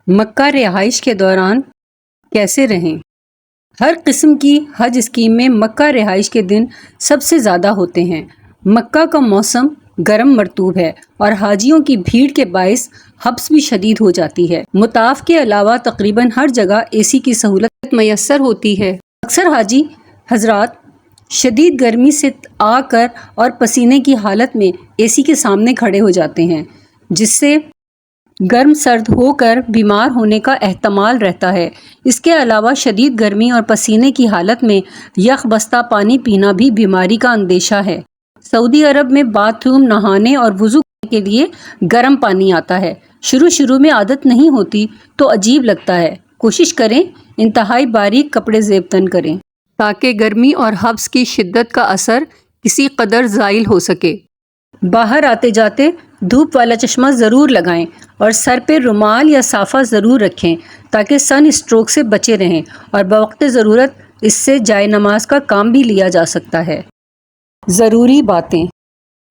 مکہ رہائش کے دوران کیسے رہیں؟ ہر قسم کی حج اسکیم میں مکہ رہائش کے دن سب سے زیادہ ہوتے ہیں۔ مکہ کا موسم گرم مرطوب ہے اور حاجیوں کی بھیڑ کے باعث حبس بھی شدید ہو جاتی ہے۔ مطاف کے علاوہ تقریباً ہر جگہ اے سی کی سہولت میسر ہوتی ہے۔ اکثر حاجی حضرات شدید گرمی سے آ کر اور پسینے کی حالت میں اے سی کے سامنے کھڑے ہو جاتے ہیں، جس سے گرم سرد ہو کر بیمار ہونے کا احتمال رہتا ہے۔ اس کے علاوہ شدید گرمی اور پسینے کی حالت میں یخ بستہ پانی پینا بھی بیماری کا اندیشہ ہے۔ سعودی عرب میں باتھ روم نہانے اور وضو کرنے کے لیے گرم پانی آتا ہے۔ شروع میں عادت نہیں ہوتی تو عجیب لگتا ہے۔ کوشش کریں انتہائی باریک کپڑے زیب تن کریں تاکہ گرمی اور حبس کی شدت کا اثر کسی قدر زائل ہو سکے۔ باہر آتے جاتے دھوپ والا چشمہ ضرور لگائیں اور سر پہ رومال یا صافہ ضرور رکھیں تاکہ سن اسٹروک سے بچے رہیں، اور بوقت ضرورت اس سے جائے نماز کا کام بھی لیا جا سکتا ہے۔ ضروری باتیں۔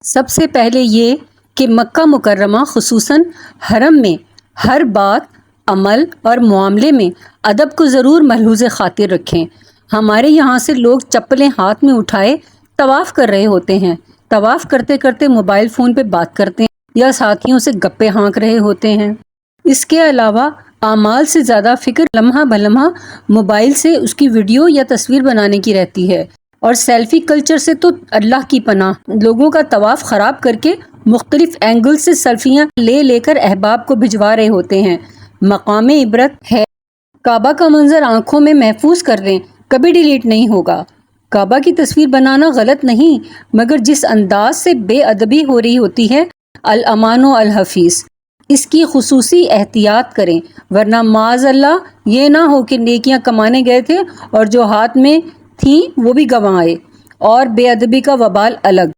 سب سے پہلے یہ کہ مکہ مکرمہ خصوصاً حرم میں ہر بات، عمل اور معاملے میں ادب کو ضرور ملحوظ خاطر رکھیں۔ ہمارے یہاں سے لوگ چپلیں ہاتھ میں اٹھائے طواف کر رہے ہوتے ہیں، طواف کرتے کرتے موبائل فون پہ بات کرتے ہیں یا ساتھیوں سے گپے ہانک رہے ہوتے ہیں۔ اس کے علاوہ اعمال سے زیادہ فکر لمحہ بلمحہ موبائل سے اس کی ویڈیو یا تصویر بنانے کی رہتی ہے، اور سیلفی کلچر سے تو اللہ کی پناہ۔ لوگوں کا طواف خراب کر کے مختلف اینگل سے سیلفیاں لے کر احباب کو بھجوا رہے ہوتے ہیں۔ مقام عبرت ہے کعبہ کا منظر آنکھوں میں محفوظ کر دیں، کبھی ڈیلیٹ نہیں ہوگا۔ کعبہ کی تصویر بنانا غلط نہیں، مگر جس انداز سے بے ادبی ہو رہی ہوتی ہے، الامان و الحفیظ، اس کی خصوصی احتیاط کریں، ورنہ معاذ اللہ یہ نہ ہو کہ نیکیاں کمانے گئے تھے اور جو ہاتھ میں تھیں وہ بھی گنوا آئے، اور بے ادبی کا وبال الگ۔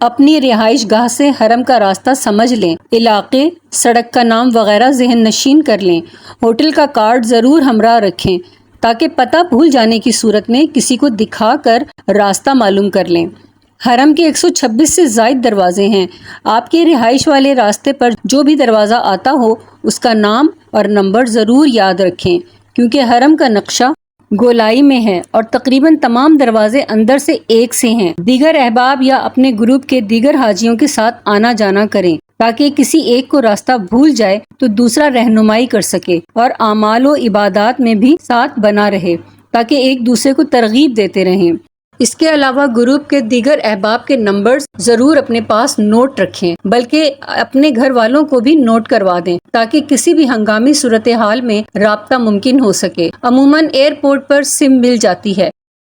اپنی رہائش گاہ سے حرم کا راستہ سمجھ لیں، علاقے، سڑک کا نام وغیرہ ذہن نشین کر لیں۔ ہوٹل کا کارڈ ضرور ہمراہ رکھیں تاکہ پتہ بھول جانے کی صورت میں کسی کو دکھا کر راستہ معلوم کر لیں۔ حرم کے 126 سے زائد دروازے ہیں۔ آپ کے رہائش والے راستے پر جو بھی دروازہ آتا ہو اس کا نام اور نمبر ضرور یاد رکھیں، کیونکہ حرم کا نقشہ گولائی میں ہے اور تقریباً تمام دروازے اندر سے ایک سے ہیں۔ دیگر احباب یا اپنے گروپ کے دیگر حاجیوں کے ساتھ آنا جانا کریں تاکہ کسی ایک کو راستہ بھول جائے تو دوسرا رہنمائی کر سکے، اور اعمال و عبادات میں بھی ساتھ بنا رہے تاکہ ایک دوسرے کو ترغیب دیتے رہیں۔ اس کے علاوہ گروپ کے دیگر احباب کے نمبرز ضرور اپنے پاس نوٹ رکھیں، بلکہ اپنے گھر والوں کو بھی نوٹ کروا دیں تاکہ کسی بھی ہنگامی صورتحال میں رابطہ ممکن ہو سکے۔ عموماً ایئرپورٹ پر سم مل جاتی ہے،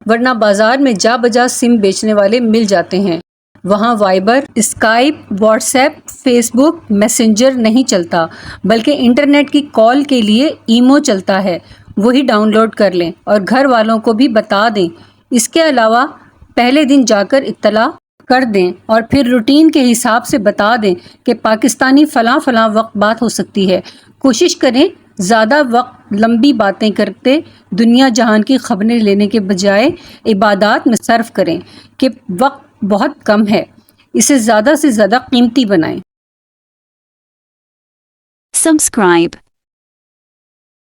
ورنہ بازار میں جا بجا سم بیچنے والے مل جاتے ہیں۔ وہاں Viber, Skype, WhatsApp, Facebook, Messenger نہیں چلتا، بلکہ انٹرنیٹ کی کال کے لیے ایمو چلتا ہے، وہی ڈاؤن لوڈ کر لیں اور گھر والوں کو بھی بتا دیں۔ اس کے علاوہ پہلے دن جا کر اطلاع کر دیں اور پھر روٹین کے حساب سے بتا دیں کہ پاکستانی فلاں وقت بات ہو سکتی ہے۔ کوشش کریں زیادہ وقت لمبی باتیں کرتے دنیا جہان کی خبریں لینے کے بجائے عبادات میں صرف کریں کہ وقت بہت کم ہے، اسے زیادہ سے زیادہ قیمتی بنائیں۔ Subscribe